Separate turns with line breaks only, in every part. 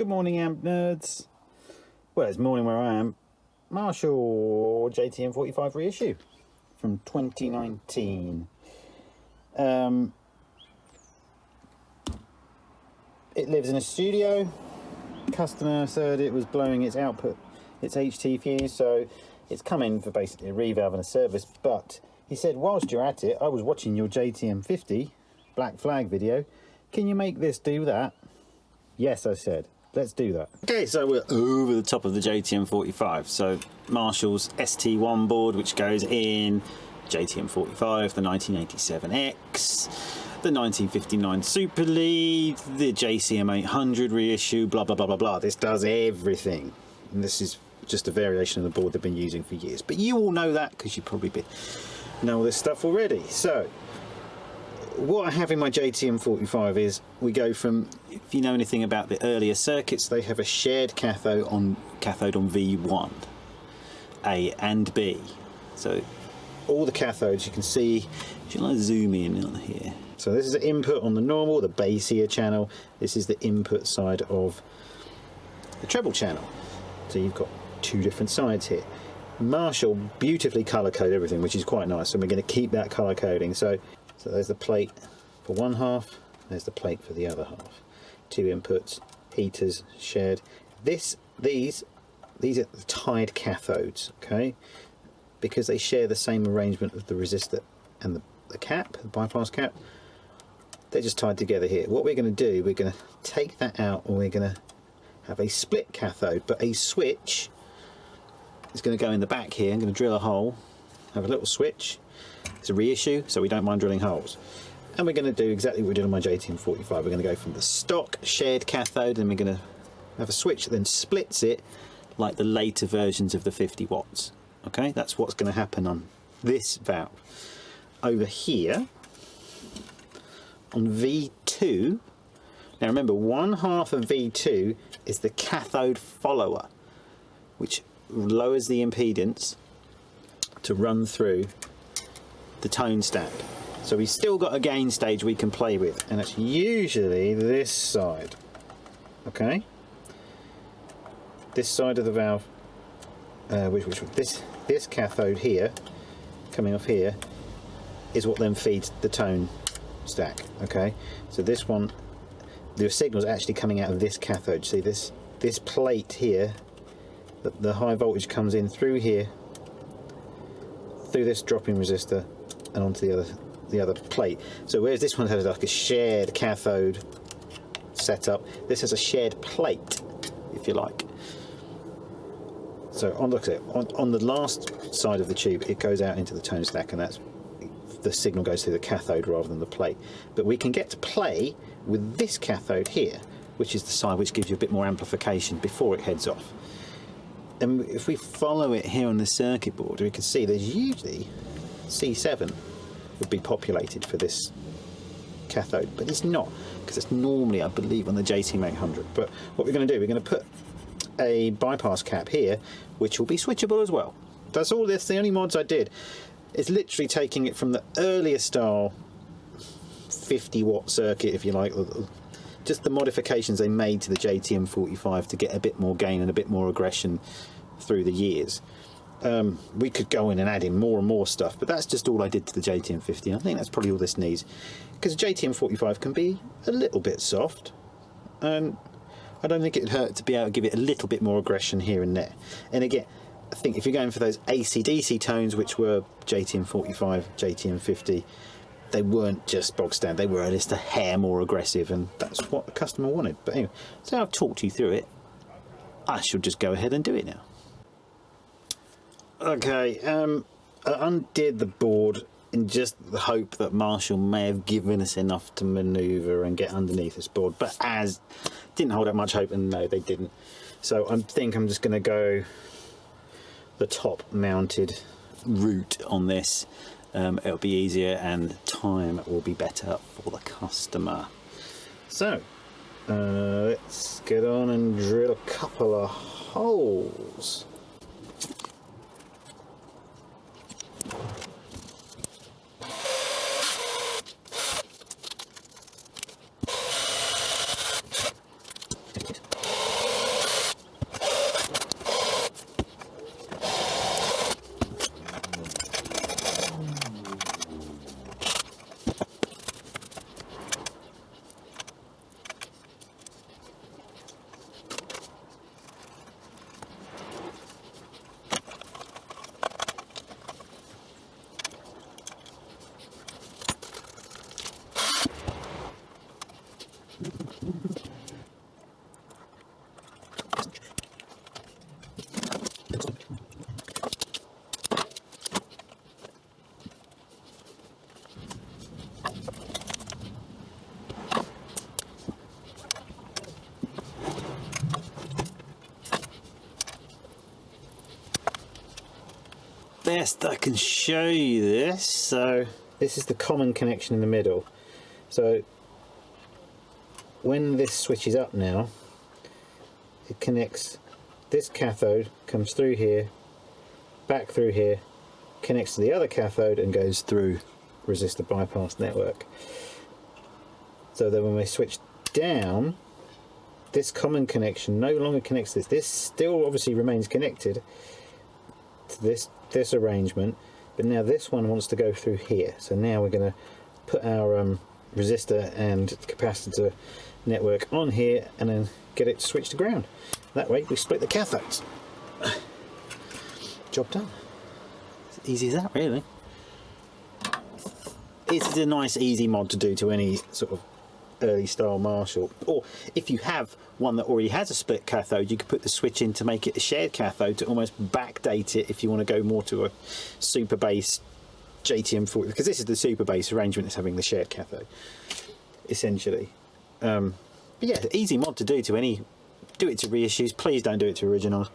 Good morning, AMP nerds. Well, it's morning where I am. Marshall JTM45 reissue from 2019. It lives in a studio. Customer said it was blowing its output, its HT fuse, so it's come in for basically a revalve and a service. But he said, whilst you're at it, I was watching your JTM50 black flag video. Can you make this do that? Yes, I said. Let's do that. Okay, so we're over the top of the JTM45. So Marshall's ST1 board, which goes in JTM45, the 1987X, the 1959 Super Lead, the JCM800 reissue, blah, blah, blah, blah, blah. This does everything. And this is just a variation of the board they've been using for years. But you all know that because you probably know all this stuff already. So what I have in my JTM45 is we go from, if you know anything about the earlier circuits, they have a shared cathode on V1, A and B. So all the cathodes you can see, should I zoom in on here? So this is the input on the normal, the base here channel. This is the input side of the treble channel. So you've got two different sides here. Marshall beautifully color code everything, which is quite nice. And we're going to keep that color coding. So there's the plate for one half, there's the plate for the other half. Two inputs, heaters, shared. These are the tied cathodes, okay? Because they share the same arrangement of the resistor and the cap, the bypass cap. They're just tied together here. What we're going to do, we're going to take that out and we're going to have a split cathode, but a switch is going to go in the back here. I'm going to drill a hole, have a little switch. It's a reissue, so we don't mind drilling holes. And we're going to do exactly what we did on my JTM45. We're going to go from the stock shared cathode, and we're going to have a switch that then splits it like the later versions of the 50 watts. Okay, that's what's going to happen on this valve. Over here, on V2, now remember, one half of V2 is the cathode follower, which lowers the impedance to run through the tone stack. So we've still got a gain stage we can play with, and it's usually this side. Okay, this side of the valve, this cathode here, coming off here, is what then feeds the tone stack. Okay, so this one, the signal's actually coming out of this cathode. See this plate here, the high voltage comes in through here, through this drop-in resistor, and onto the other plate. So whereas this one has like a shared cathode setup, this has a shared plate, if you like. So on the last side of the tube, it goes out into the tone stack, and that's the signal goes through the cathode rather than the plate. But we can get to play with this cathode here, which is the side which gives you a bit more amplification before it heads off. And if we follow it here on the circuit board, we can see there's usually C7 would be populated for this cathode, but it's not, because it's normally, I believe, on the JTM800. But what we're going to do, we're going to put a bypass cap here, which will be switchable as well. That's all this, the only mods I did. It's literally taking it from the earlier style 50 watt circuit, if you like, just the modifications they made to the JTM45 to get a bit more gain and a bit more aggression through the years. We could go in and add in more and more stuff, but that's just all I did to the JTM50. I think that's probably all this needs, because the JTM45 can be a little bit soft, and I don't think it'd hurt to be able to give it a little bit more aggression here and there. And again, I think if you're going for those AC/DC tones, which were JTM45, JTM50, they weren't just bog stand, they were just a hair more aggressive, and that's what the customer wanted. But anyway, so I've talked you through it. I should just go ahead and do it now. Okay, I undid the board in just the hope that Marshall may have given us enough to manoeuvre and get underneath this board, but as didn't hold out much hope, and no, they didn't. So I think I'm just going to go the top mounted route on this. It'll be easier and time will be better for the customer. So let's get on and drill a couple of holes. best I can show you this. So this is the common connection in the middle. So when this switches up now, it connects, this cathode comes through here, back through here, connects to the other cathode and goes through resistor bypass network. So then when we switch down, this common connection no longer connects this. This still obviously remains connected to this arrangement, but now this one wants to go through here. So now we're going to put our resistor and capacitor network on here and then get it to switch to ground. That way we split the cathodes. Job done. As easy as that, really. It's a nice easy mod to do to any sort of early style Marshall, or if you have one that already has a split cathode, you could put the switch in to make it a shared cathode to almost backdate it if you want to go more to a super base JTM40, because this is the super base arrangement that's having the shared cathode essentially. But yeah, easy mod to do to any, do it to reissues, please don't do it to originals.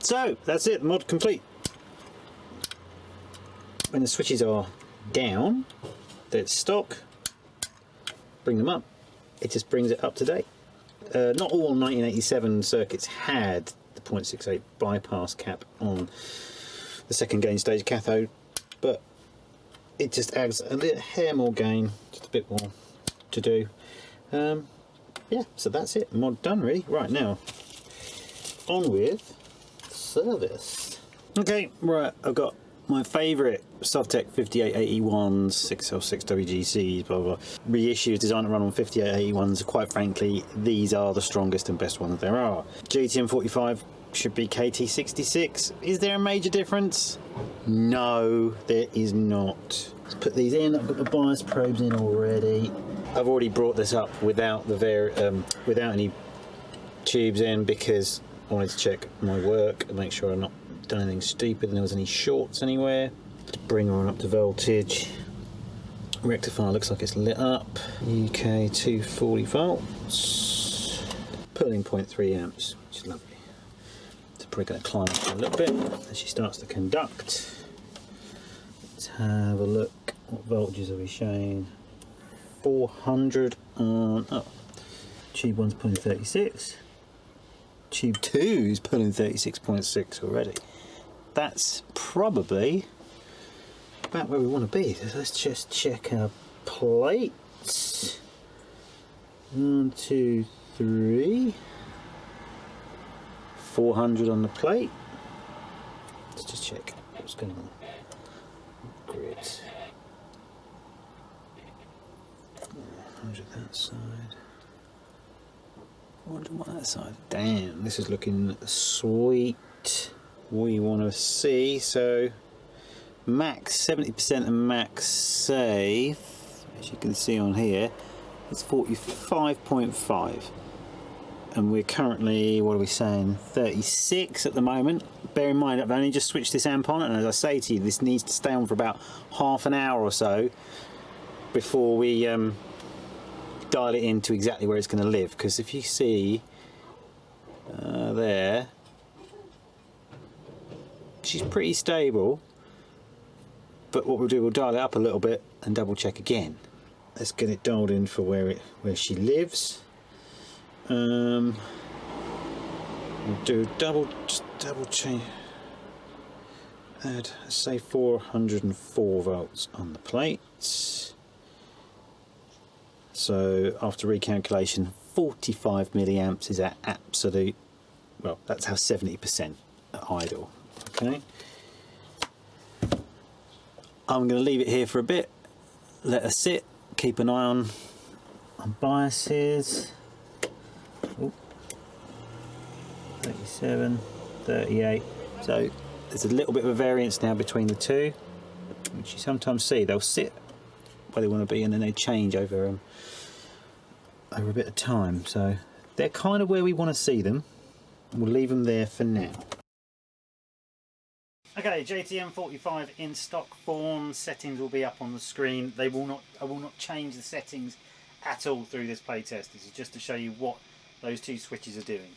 So that's it, mod complete. When the switches are down, they're stock, bring them up, it just brings it up to date. Not all 1987 circuits had the 0.68 bypass cap on the second gain stage cathode, but it just adds a little hair more gain, just a bit more to do. yeah, so that's it. Mod done, really. Right, now, on with service. Okay, right, I've got my favourite Sovtech 5881s, 6L6 WGCs, blah, blah, blah. Reissues designed to run on 5881s. Quite frankly, these are the strongest and best ones there are. JTM45 should be KT66. Is there a major difference? No, there is not. Let's put these in. I've got the bias probes in already. I've already brought this up without the without any tubes in because I wanted to check my work and make sure I've not done anything stupid and there was any shorts anywhere. To bring her on up to voltage. Rectifier looks like it's lit up. UK 240 volts. Pulling 0.3 amps, which is lovely. It's probably going to climb up a little bit as she starts to conduct. Let's have a look. What voltages are we showing? 400 on, oh, tube 1's pulling 36. Tube 2 is pulling 36.6 already. That's probably about where we want to be. So let's just check our plates. 1, 2, 3. 400 on the plate. Let's just check what's going on. Grids. 100 that side. 400 on that side. Damn, this is looking sweet. We want to see, so max 70% and max safe, as you can see on here, it's 45.5. And we're currently, what are we saying, 36 at the moment. Bear in mind, I've only just switched this amp on, and as I say to you, this needs to stay on for about half an hour or so before we dial it into exactly where it's going to live. Because if you see there, she's pretty stable, but what we'll do, we'll dial it up a little bit and double check again. Let's get it dialed in for where she lives. We'll do double change. Add, say 404 volts on the plates. So after recalculation, 45 milliamps is at absolute. Well, that's our 70% at idle. Okay. I'm going to leave it here for a bit. Let her sit. Keep an eye on biases. Ooh. 37, 38. So there's a little bit of a variance now between the two, which you sometimes see. They'll sit where they want to be, and then they change over a bit of time. So they're kind of where we want to see them. We'll leave them there for now. Okay, JTM45 in stock form. Settings will be up on the screen. I will not change the settings at all through this playtest. This is just to show you what those two switches are doing.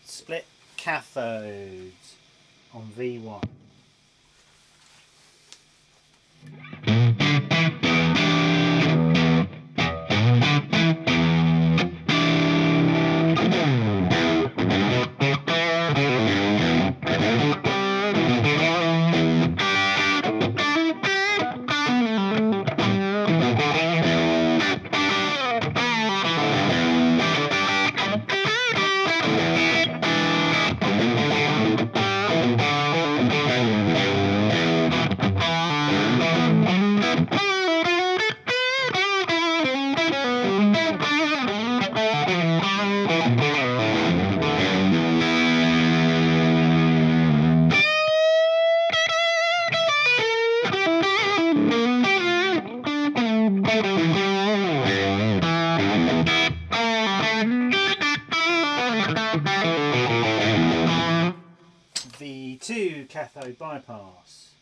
Split cathodes on V1. cathode bypass.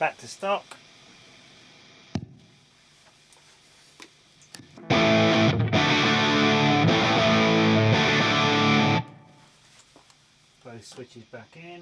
Back to stock. Both switches back in.